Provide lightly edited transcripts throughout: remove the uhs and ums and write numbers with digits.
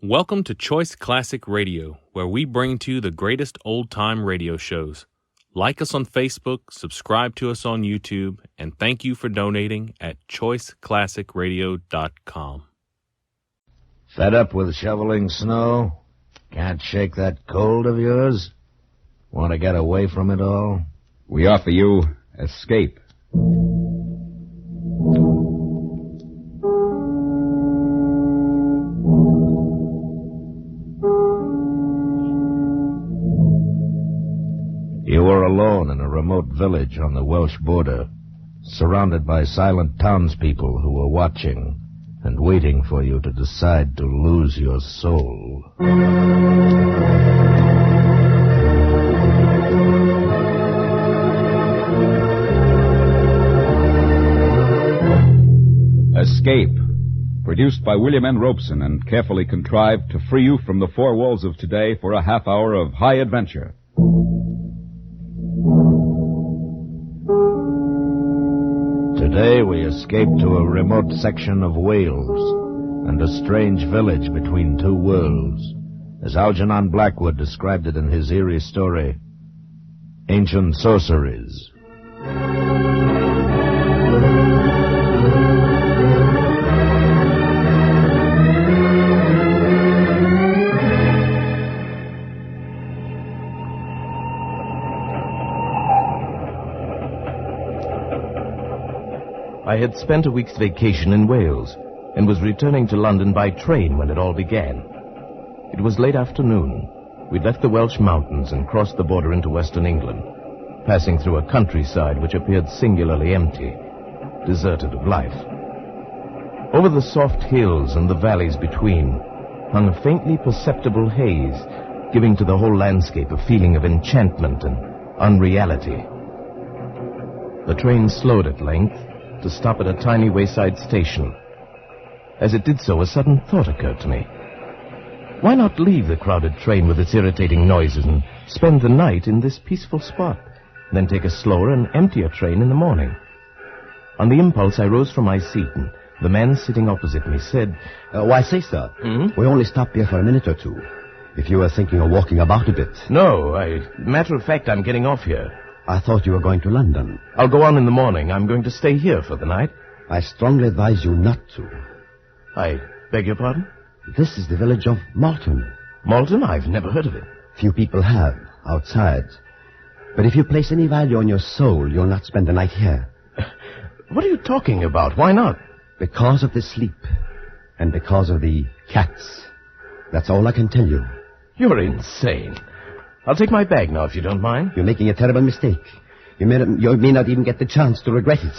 Welcome to Choice Classic Radio, where we bring to you the greatest old-time radio shows. Like us on Facebook, subscribe to us on YouTube, and thank you for donating at choiceclassicradio.com. Fed up with shoveling snow? Can't shake that cold of yours? Want to get away from it all? We offer you escape. You were alone in a remote village on the Welsh border, surrounded by silent townspeople who were watching and waiting for you to decide to lose your soul. Escape. Produced by William N. Robeson and carefully contrived to free you from the four walls of today for a half hour of high adventure. Today we escape to a remote section of Wales and a strange village between two worlds, as Algernon Blackwood described it in his eerie story, Ancient Sorceries. I had spent a week's vacation in Wales and was returning to London by train when it all began. It was late afternoon. We'd left the Welsh mountains and crossed the border into western England, passing through a countryside which appeared singularly empty, deserted of life. Over the soft hills and the valleys between hung a faintly perceptible haze, giving to the whole landscape a feeling of enchantment and unreality. The train slowed at length to stop at a tiny wayside station. As it did so, a sudden thought occurred to me. Why not leave the crowded train with its irritating noises and spend the night in this peaceful spot, then take a slower and emptier train in the morning? On the impulse, I rose from my seat, and the man sitting opposite me said, Why, say, sir, we only stopped here for a minute or two. If you were thinking of walking about a bit. No, matter of fact, I'm getting off here. I thought you were going to London. I'll go on in the morning. I'm going to stay here for the night. I strongly advise you not to. I beg your pardon? This is the village of Malton. Malton? I've never heard of it. Few people have, outside. But if you place any value on your soul, you'll not spend the night here. What are you talking about? Why not? Because of the sleep. And because of the cats. That's all I can tell you. You're insane. I'll take my bag now, if you don't mind. You're making a terrible mistake. You may not even get the chance to regret it.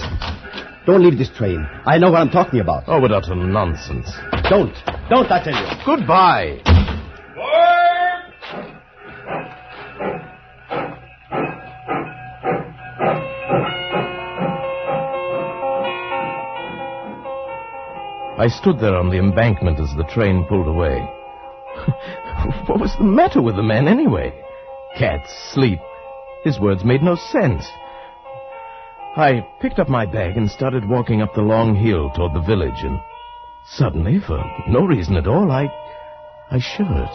Don't leave this train. I know what I'm talking about. Oh, what utter nonsense. Don't, I tell you. Goodbye. I stood there on the embankment as the train pulled away. What was the matter with the man, anyway? Cats, sleep. His words made no sense. I picked up my bag and started walking up the long hill toward the village, and suddenly, for no reason at all, I shivered.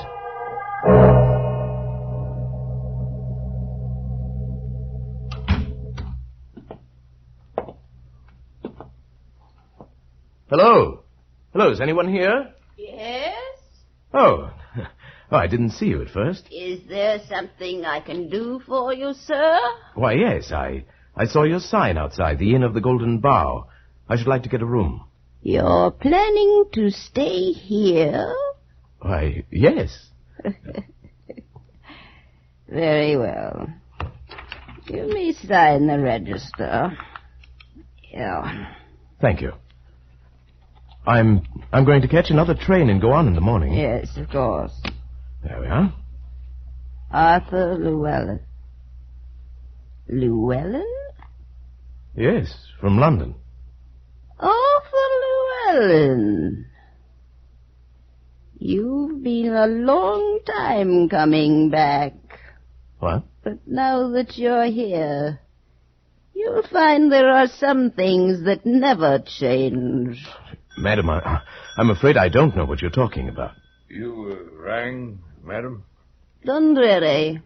Hello? Hello, is anyone here? Yes? Oh, I didn't see you at first. Is there something I can do for you, sir? Why, yes, I saw your sign outside the Inn of the Golden Bough. I should like to get a room. You're planning to stay here? Why, yes. Very well. You may sign the register. Here. Thank you. I'm going to catch another train and go on in the morning. Yes, of course. There we are. Arthur Llewellyn. Llewellyn? Yes, from London. Arthur Llewellyn. You've been a long time coming back. What? But now that you're here, you'll find there are some things that never change. Madam, I'm afraid I don't know what you're talking about. You rang, madam? Dondrere.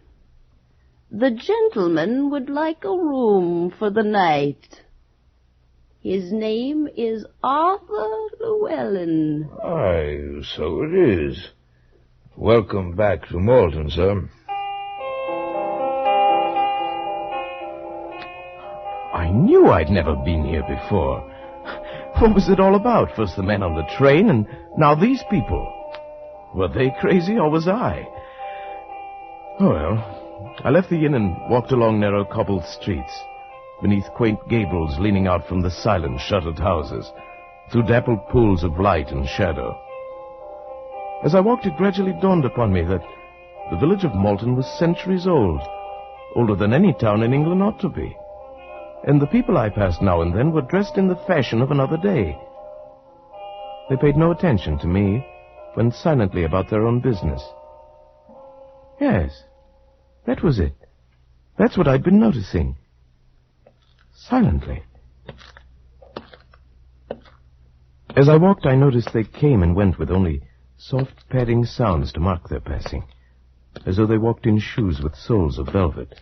The gentleman would like a room for the night. His name is Arthur Llewellyn. Aye, so it is. Welcome back to Malton, sir. I knew I'd never been here before. What was it all about? First the men on the train, and now these people. Were they crazy, or was I? Oh, well, I left the inn and walked along narrow cobbled streets, beneath quaint gables leaning out from the silent, shuttered houses, through dappled pools of light and shadow. As I walked, it gradually dawned upon me that the village of Malton was centuries old, older than any town in England ought to be. And the people I passed now and then were dressed in the fashion of another day. They paid no attention to me, went silently about their own business. Yes, that was it. That's what I'd been noticing. Silently. As I walked, I noticed they came and went with only soft padding sounds to mark their passing, as though they walked in shoes with soles of velvet.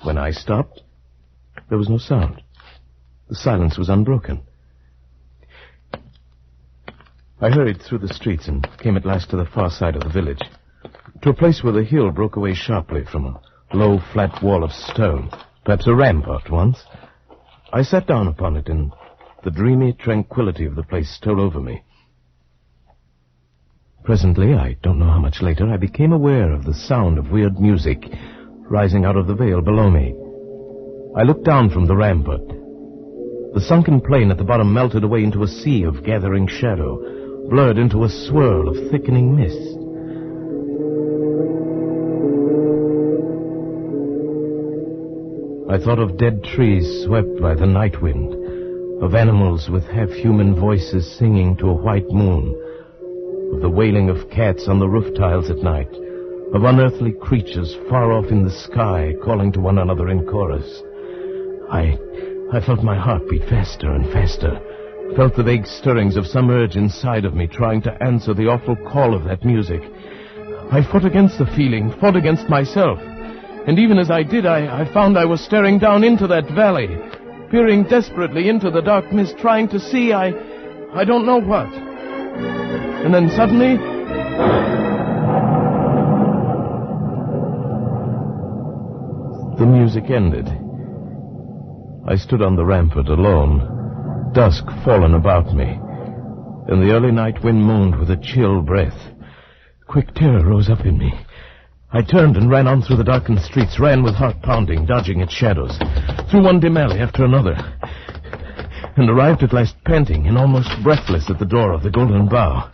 When I stopped, there was no sound. The silence was unbroken. I hurried through the streets and came at last to the far side of the village, to a place where the hill broke away sharply from a low, flat wall of stone, perhaps a rampart once. I sat down upon it, and the dreamy tranquility of the place stole over me. Presently, I don't know how much later, I became aware of the sound of weird music rising out of the vale below me. I looked down from the rampart. The sunken plain at the bottom melted away into a sea of gathering shadow, blurred into a swirl of thickening mist. I thought of dead trees swept by the night wind, of animals with half-human voices singing to a white moon, of the wailing of cats on the roof tiles at night, of unearthly creatures far off in the sky calling to one another in chorus. I felt my heart beat faster and faster, felt the vague stirrings of some urge inside of me trying to answer the awful call of that music. I fought against the feeling, fought against myself. And even as I did, I found I was staring down into that valley, peering desperately into the dark mist, trying to see I don't know what. And then suddenly, the music ended. I stood on the rampart alone, dusk fallen about me, and the early night wind moaned with a chill breath. Quick terror rose up in me. I turned and ran on through the darkened streets, ran with heart pounding, dodging its shadows, through one dim alley after another, and arrived at last panting and almost breathless at the door of the Golden Bough.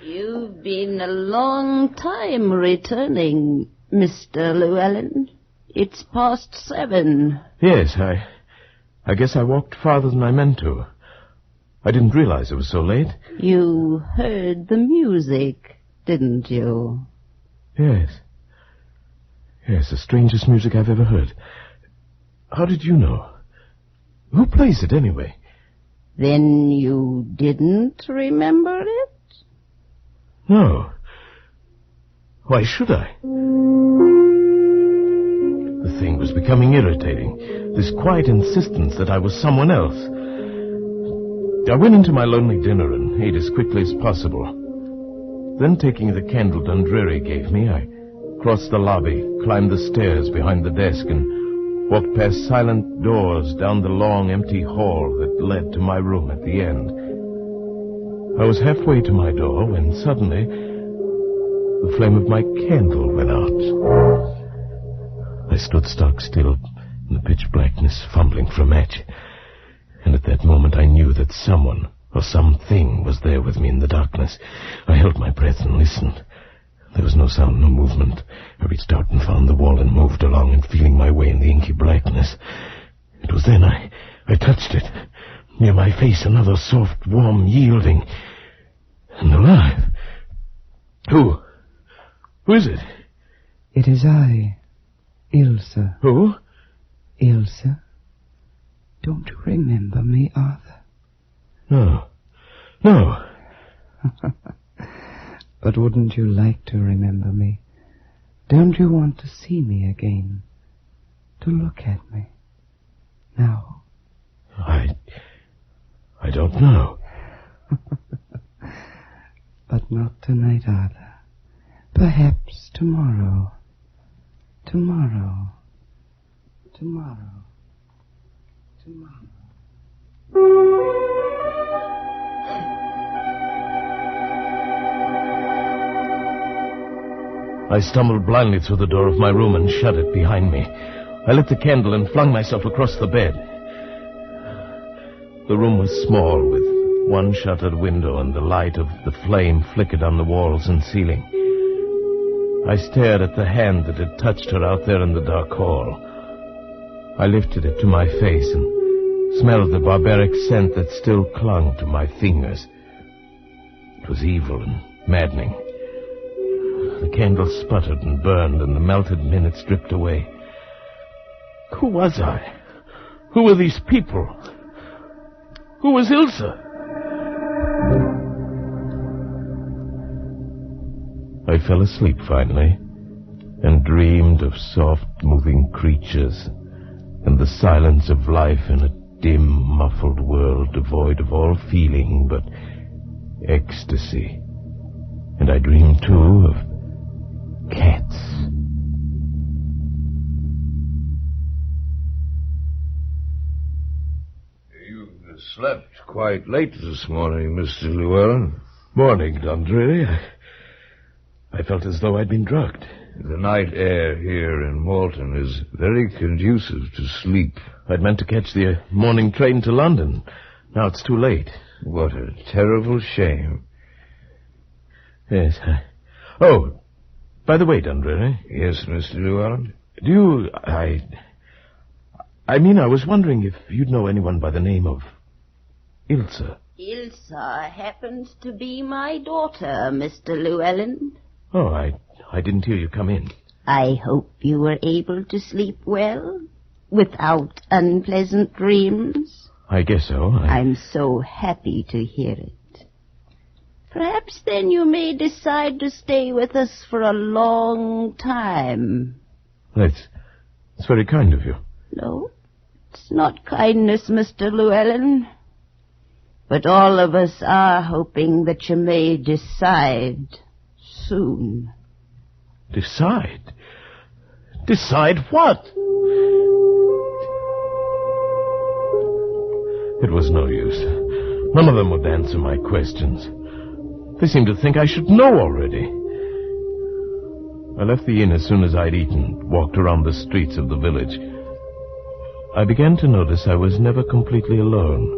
You've been a long time returning, Mr. Llewellyn. It's past 7. Yes, I guess I walked farther than I meant to. I didn't realize it was so late. You heard the music, didn't you? Yes. Yes, the strangest music I've ever heard. How did you know? Who plays it, anyway? Then you didn't remember it? No. Why should I? The thing was becoming irritating, this quiet insistence that I was someone else. I went into my lonely dinner and ate as quickly as possible. Then, taking the candle Dundreary gave me, I crossed the lobby, climbed the stairs behind the desk, and walked past silent doors down the long, empty hall that led to my room at the end. I was halfway to my door when suddenly the flame of my candle went out. I stood stock still in the pitch blackness, fumbling for a match. And at that moment I knew that someone or something was there with me in the darkness. I held my breath and listened. There was no sound, no movement. I reached out and found the wall and moved along and feeling my way in the inky blackness. It was then I touched it. Near my face, another soft, warm yielding. And alive. Who is it? It is I, Ilse. Who? Ilse. Don't you remember me, Arthur? No. No. But wouldn't you like to remember me? Don't you want to see me again? To look at me? Now? I don't know. But not tonight either. Perhaps tomorrow. Tomorrow. I stumbled blindly through the door of my room and shut it behind me. I lit the candle and flung myself across the bed. The room was small, with one shuttered window, and the light of the flame flickered on the walls and ceiling. I stared at the hand that had touched her out there in the dark hall. I lifted it to my face and smelled the barbaric scent that still clung to my fingers. It was evil and maddening. The candle sputtered and burned, and the melted minutes dripped away. Who was I? Who were these people? Who was Ilsa? I fell asleep finally, and dreamed of soft-moving creatures and the silence of life in a dim, muffled world devoid of all feeling but ecstasy. And I dreamed, too, of cats. You slept quite late this morning, Mr. Llewellyn. Morning, Dundreary. I felt as though I'd been drugged. The night air here in Malton is very conducive to sleep. I'd meant to catch the morning train to London. Now it's too late. What a terrible shame. Yes. Oh, by the way, Dundreary. Yes, Mr. Llewellyn? Do you... I mean, I was wondering if you'd know anyone by the name of Ilsa. Ilsa happens to be my daughter, Mr. Llewellyn. Oh, I didn't hear you come in. I hope you were able to sleep well, without unpleasant dreams. I guess so. I'm so happy to hear it. Perhaps then you may decide to stay with us for a long time. That's very kind of you. No, it's not kindness, Mr. Llewellyn. But all of us are hoping that you may decide soon. Decide? Decide what? It was no use. None of them would answer my questions. They seemed to think I should know already. I left the inn as soon as I'd eaten, walked around the streets of the village. I began to notice I was never completely alone.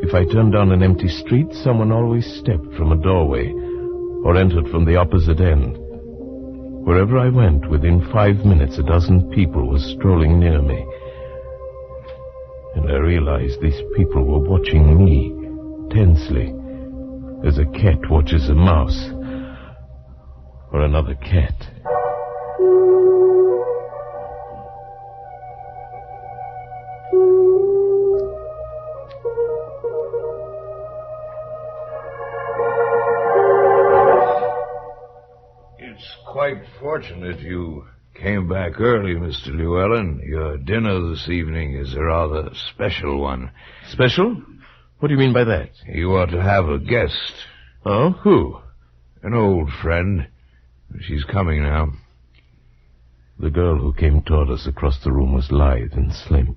If I turned down an empty street, someone always stepped from a doorway or entered from the opposite end. Wherever I went, within 5 minutes, a dozen people were strolling near me. And I realized these people were watching me tensely, as a cat watches a mouse or another cat. Quite fortunate you came back early, Mr. Llewellyn. Your dinner this evening is a rather special one. Special? What do you mean by that? You are to have a guest. Oh, who? An old friend. She's coming now. The girl who came toward us across the room was lithe and slim.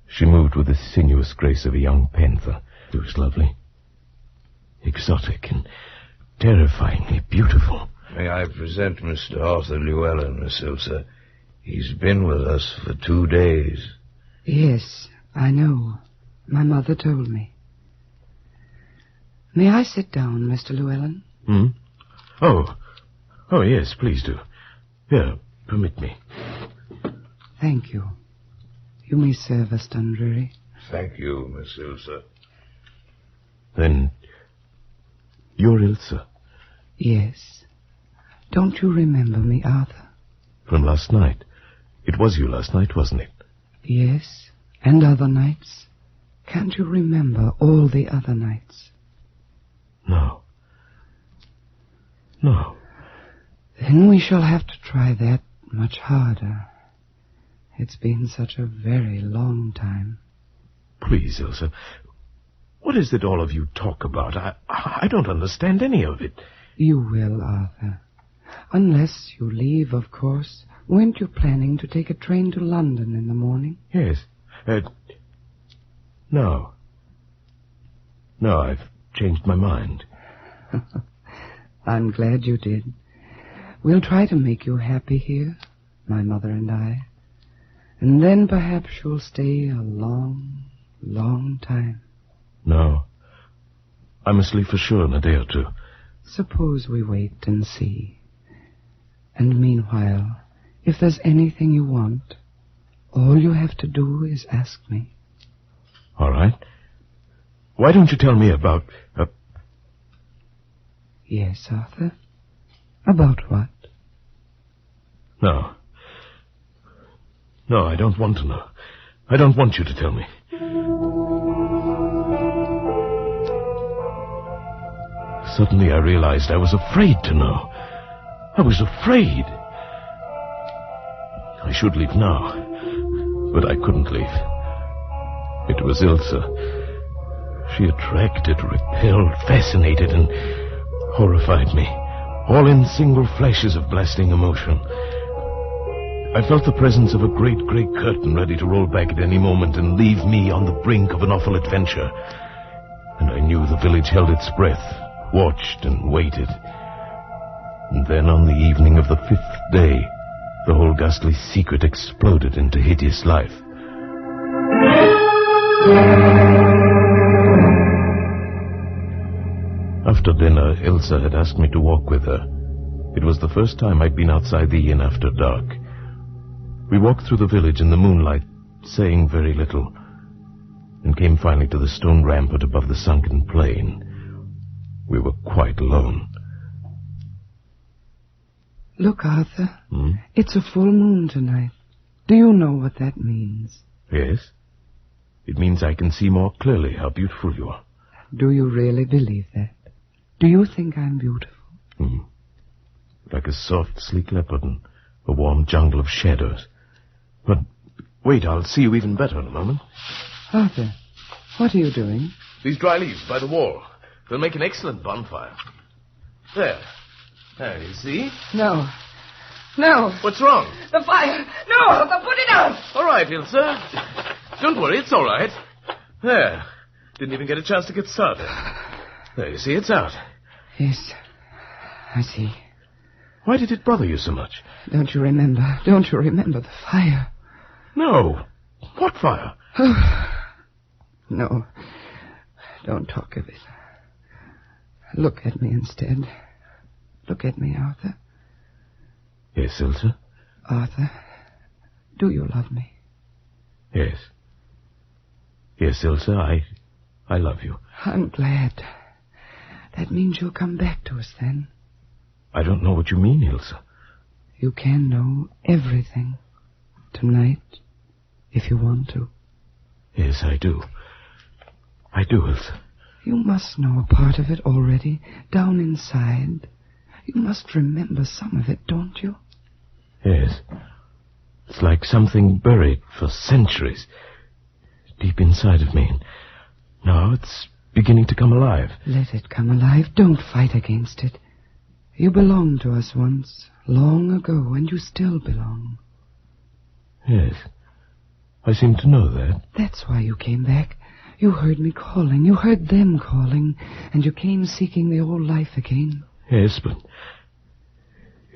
She moved with the sinuous grace of a young panther. It was lovely, exotic, and terrifyingly beautiful. May I present Mr. Arthur Llewellyn, Miss Ilsa? He's been with us for 2 days. Yes, I know. My mother told me. May I sit down, Mr. Llewellyn? Oh, yes, please do. Here, permit me. Thank you. You may serve us, Dundreary. Thank you, Miss Ilsa. Then, you're Ilsa? Yes. Don't you remember me, Arthur? From last night. It was you last night, wasn't it? Yes, and other nights. Can't you remember all the other nights? No. No. Then we shall have to try that much harder. It's been such a very long time. Please, Ilsa. What is it all of you talk about? I don't understand any of it. You will, Arthur. Unless you leave, of course. Weren't you planning to take a train to London in the morning? Yes. No. No, I've changed my mind. I'm glad you did. We'll try to make you happy here, my mother and I. And then perhaps you'll stay a long, long time. No. I must leave for sure in a day or two. Suppose we wait and see. And meanwhile, if there's anything you want, all you have to do is ask me. All right. Why don't you tell me about... Yes, Arthur? About what? No. No, I don't want to know. I don't want you to tell me. Suddenly I realized I was afraid to know. I was afraid. I should leave now, but I couldn't leave. It was Ilsa. She attracted, repelled, fascinated, and horrified me, all in single flashes of blasting emotion. I felt the presence of a great grey curtain ready to roll back at any moment and leave me on the brink of an awful adventure. And I knew the village held its breath, watched and waited. And then on the evening of the 5th day, the whole ghastly secret exploded into hideous life. After dinner, Ilsa had asked me to walk with her. It was the first time I'd been outside the inn after dark. We walked through the village in the moonlight, saying very little, and came finally to the stone rampart above the sunken plain. We were quite alone. Look, Arthur. It's a full moon tonight. Do you know what that means? Yes. It means I can see more clearly how beautiful you are. Do you really believe that? Do you think I'm beautiful? Like a soft, sleek leopard in a warm jungle of shadows. But wait, I'll see you even better in a moment. Arthur, what are you doing? These dry leaves by the wall. They'll make an excellent bonfire. There. There, you see? No. No. What's wrong? The fire. No, Arthur, put it out. All right, Ilsa. Don't worry, it's all right. There. Didn't even get a chance to get started. There, you see, it's out. Yes, I see. Why did it bother you so much? Don't you remember? Don't you remember the fire? No. What fire? No. Don't talk of it. Look at me instead. Look at me, Arthur. Yes, Ilsa? Arthur, do you love me? Yes. Yes, Ilsa, I love you. I'm glad. That means you'll come back to us then. I don't know what you mean, Ilsa. You can know everything. Tonight, if you want to. Yes, I do. I do, Ilsa. You must know a part of it already, down inside. You must remember some of it, don't you? Yes. It's like something buried for centuries, deep inside of me. Now it's beginning to come alive. Let it come alive. Don't fight against it. You belonged to us once, long ago, and you still belong. Yes. I seem to know that. That's why you came back. You heard me calling. You heard them calling. And you came seeking the old life again. Yes, but...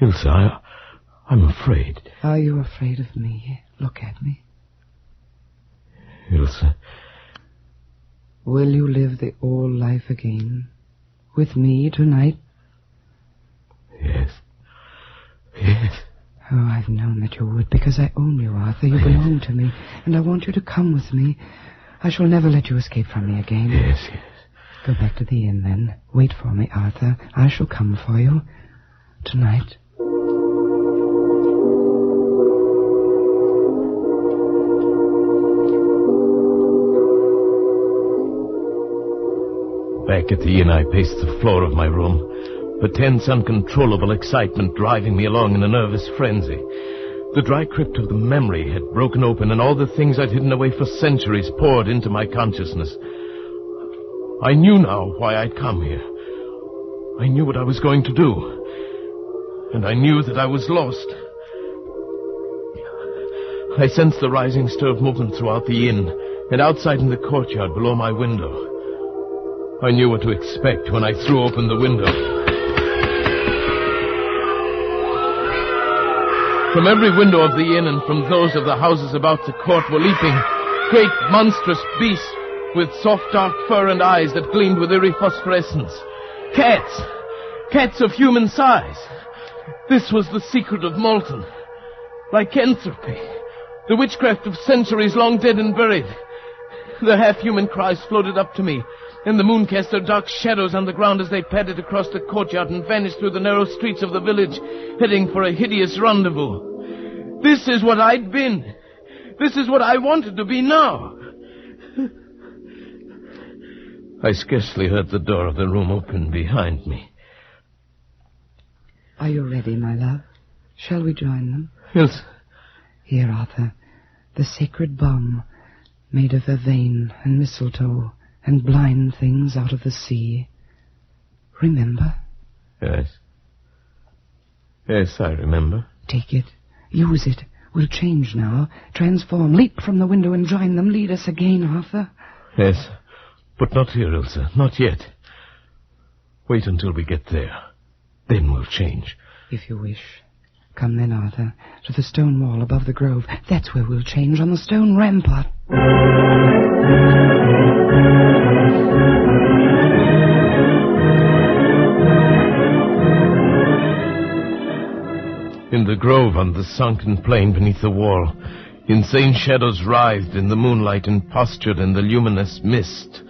Ilsa, I'm afraid. Are you afraid of me? Look at me. Ilsa... Will you live the old life again? With me tonight? Yes. Yes. Oh, I've known that you would, because I own you, Arthur. You belong to me, and I want you to come with me. I shall never let you escape from me again. Yes, yes. Go back to the inn, then. Wait for me, Arthur. I shall come for you. Tonight. Back at the inn, I paced the floor of my room, the tense, uncontrollable excitement driving me along in a nervous frenzy. The dry crypt of the memory had broken open, and all the things I'd hidden away for centuries poured into my consciousness. I knew now why I'd come here. I knew what I was going to do. And I knew that I was lost. I sensed the rising stir of movement throughout the inn, and outside in the courtyard below my window. I knew what to expect when I threw open the window. From every window of the inn and from those of the houses about the court were leaping great monstrous beasts with soft dark fur and eyes that gleamed with eerie phosphorescence. Cats! Cats of human size. This was the secret of Malton. Lycanthropy. The witchcraft of centuries long dead and buried. The half-human cries floated up to me, and the moon cast their dark shadows on the ground as they padded across the courtyard and vanished through the narrow streets of the village, heading for a hideous rendezvous. This is what I'd been. This is what I wanted to be now. I scarcely heard the door of the room open behind me. Are you ready, my love? Shall we join them? Yes. Here, Arthur, the sacred bomb, made of vervain and mistletoe and blind things out of the sea. Remember? Yes. Yes, I remember. Take it. Use it. We'll change now. Transform. Leap from the window and join them. Lead us again, Arthur. Yes. But not here, Ilsa. Not yet. Wait until we get there. Then we'll change. If you wish. Come then, Arthur, to the stone wall above the grove. That's where we'll change, on the stone rampart. In the grove on the sunken plain beneath the wall, insane shadows writhed in the moonlight and postured in the luminous mist.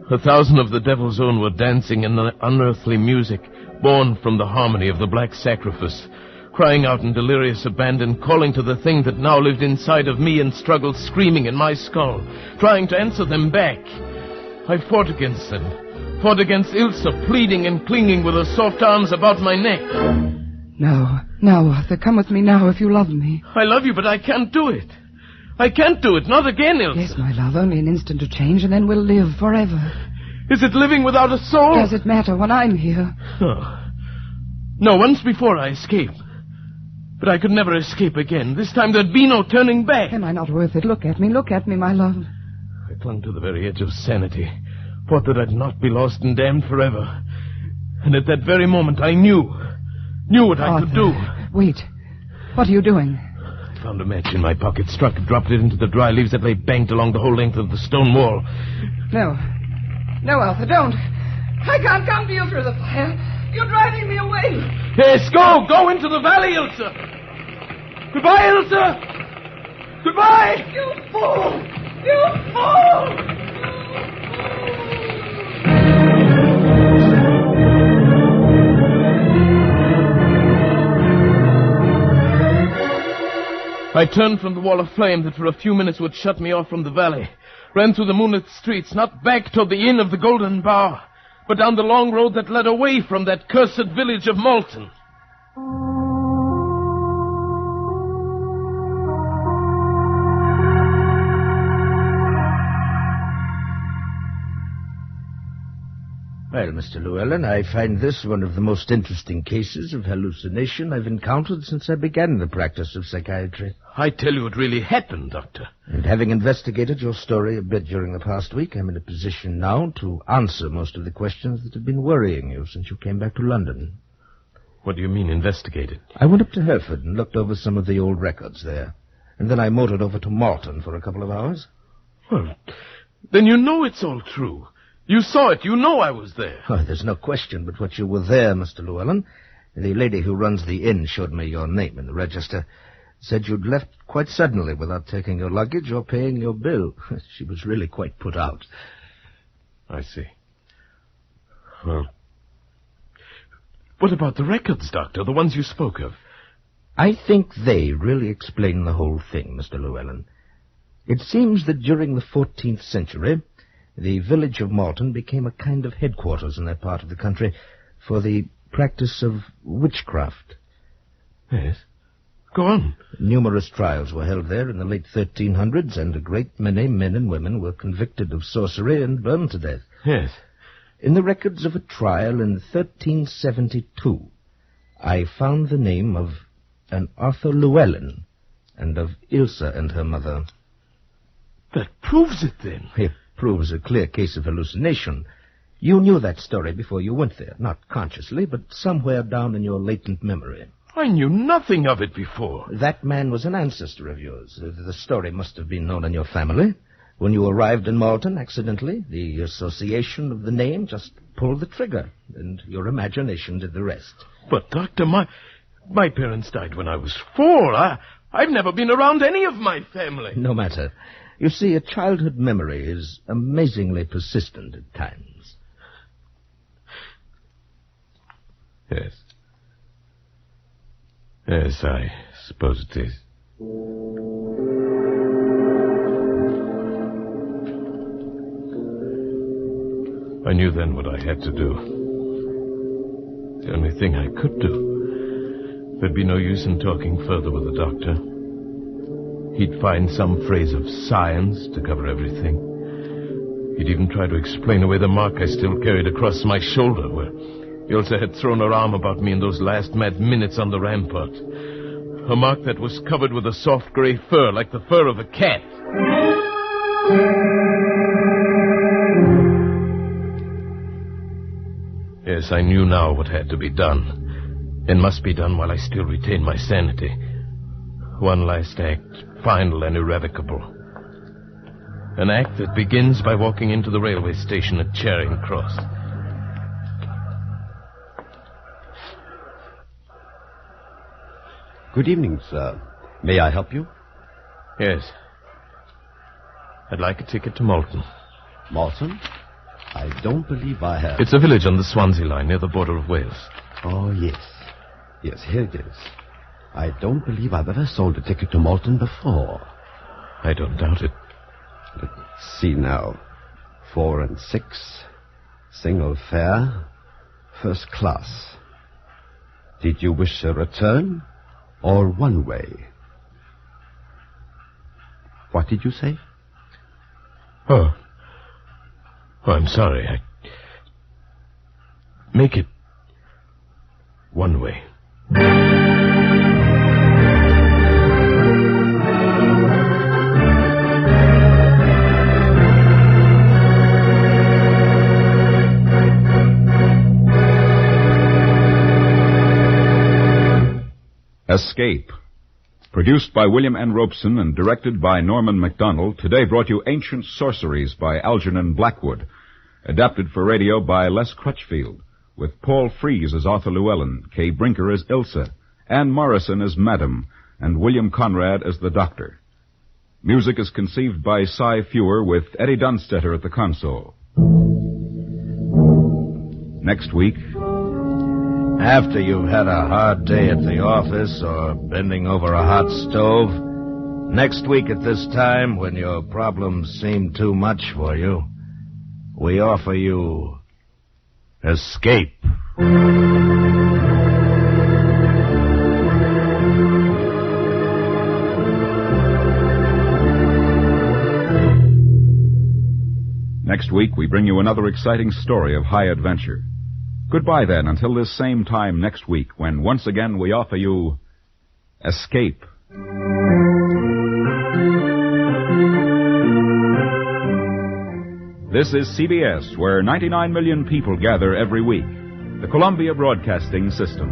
1,000 of the devil's own were dancing in an unearthly music born from the harmony of the black sacrifice, crying out in delirious abandon, calling to the thing that now lived inside of me and struggled screaming in my skull, trying to answer them back. I fought against them, fought against Ilsa, pleading and clinging with her soft arms about my neck. Now, Arthur, come with me now if you love me. I love you, but I can't do it. I can't do it, not again, Ilsa. Yes, my love, only an instant to change, and then we'll live forever. Is it living without a soul? Does it matter when I'm here? Oh. No, once before I escaped. But I could never escape again. This time there'd be no turning back. Am I not worth it? Look at me, my love. I clung to the very edge of sanity, thought that I'd not be lost and damned forever. And at that very moment I knew what I could do. Wait. What are you doing? I found a match in my pocket, struck it, dropped it into the dry leaves that lay banked along the whole length of the stone wall. No, Arthur, don't. I can't come to you through the fire. You're driving me away. Yes, go into the valley, Ilsa. Goodbye, Ilsa. Goodbye. You fool. You fool. I turned from the wall of flame that for a few minutes would shut me off from the valley, ran through the moonlit streets, not back toward the inn of the Golden Bough, but down the long road that led away from that cursed village of Malton. Well, Mr. Llewellyn, I find this one of the most interesting cases of hallucination I've encountered since I began the practice of psychiatry. I tell you, it really happened, Doctor. And having investigated your story a bit during the past week, I'm in a position now to answer most of the questions that have been worrying you since you came back to London. What do you mean, investigated? I went up to Hereford and looked over some of the old records there. And then I motored over to Malton for a couple of hours. Well, then you know it's all true. You saw it. You know I was there. Oh, there's no question but what you were there, Mr. Llewellyn. The lady who runs the inn showed me your name in the register. Said you'd left quite suddenly without taking your luggage or paying your bill. She was really quite put out. I see. Well, what about the records, Doctor, the ones you spoke of? I think they really explain the whole thing, Mr. Llewellyn. It seems that during the 14th century, the village of Malton became a kind of headquarters in that part of the country for the practice of witchcraft. Yes. Go on. Numerous trials were held there in the late 1300s, and a great many men and women were convicted of sorcery and burned to death. Yes. In the records of a trial in 1372, I found the name of an Arthur Llewellyn and of Ilsa and her mother. That proves it, then. It proves a clear case of hallucination. You knew that story before you went there, not consciously, but somewhere down in your latent memory. I knew nothing of it before. That man was an ancestor of yours. The story must have been known in your family. When you arrived in Malton, accidentally, the association of the name just pulled the trigger, and your imagination did the rest. But, Doctor, my parents died when I was 4. I've never been around any of my family. No matter. You see, a childhood memory is amazingly persistent at times. Yes. Yes, I suppose it is. I knew then what I had to do. The only thing I could do. There'd be no use in talking further with the doctor. He'd find some phrase of science to cover everything. He'd even try to explain away the mark I still carried across my shoulder, where Ilsa had thrown her arm about me in those last mad minutes on the rampart. A mark that was covered with a soft gray fur, like the fur of a cat. Yes, I knew now what had to be done, and must be done while I still retained my sanity. One last act, final and irrevocable. An act that begins by walking into the railway station at Charing Cross. Good evening, sir. May I help you? Yes. I'd like a ticket to Malton. Malton? I don't believe I have... It's a village on the Swansea line near the border of Wales. Oh, yes. Yes, here it is. I don't believe I've ever sold a ticket to Malton before. I don't doubt it. Let's see now. 4 and 6. Single fare. First class. Did you wish a return or one way? What did you say? Oh, I'm sorry. Make it one way. Escape. Produced by William N. Robeson and directed by Norman MacDonald, today brought you Ancient Sorceries by Algernon Blackwood. Adapted for radio by Les Crutchfield, with Paul Frees as Arthur Llewellyn, Kay Brinker as Ilsa, Anne Morrison as Madam, and William Conrad as the Doctor. Music is conceived by Cy Fewer with Eddie Dunstetter at the console. Next week... After you've had a hard day at the office or bending over a hot stove, next week at this time, when your problems seem too much for you, we offer you escape. Next week, we bring you another exciting story of high adventure. Goodbye, then, until this same time next week, when once again we offer you Escape. This is CBS, where 99 million people gather every week. The Columbia Broadcasting System.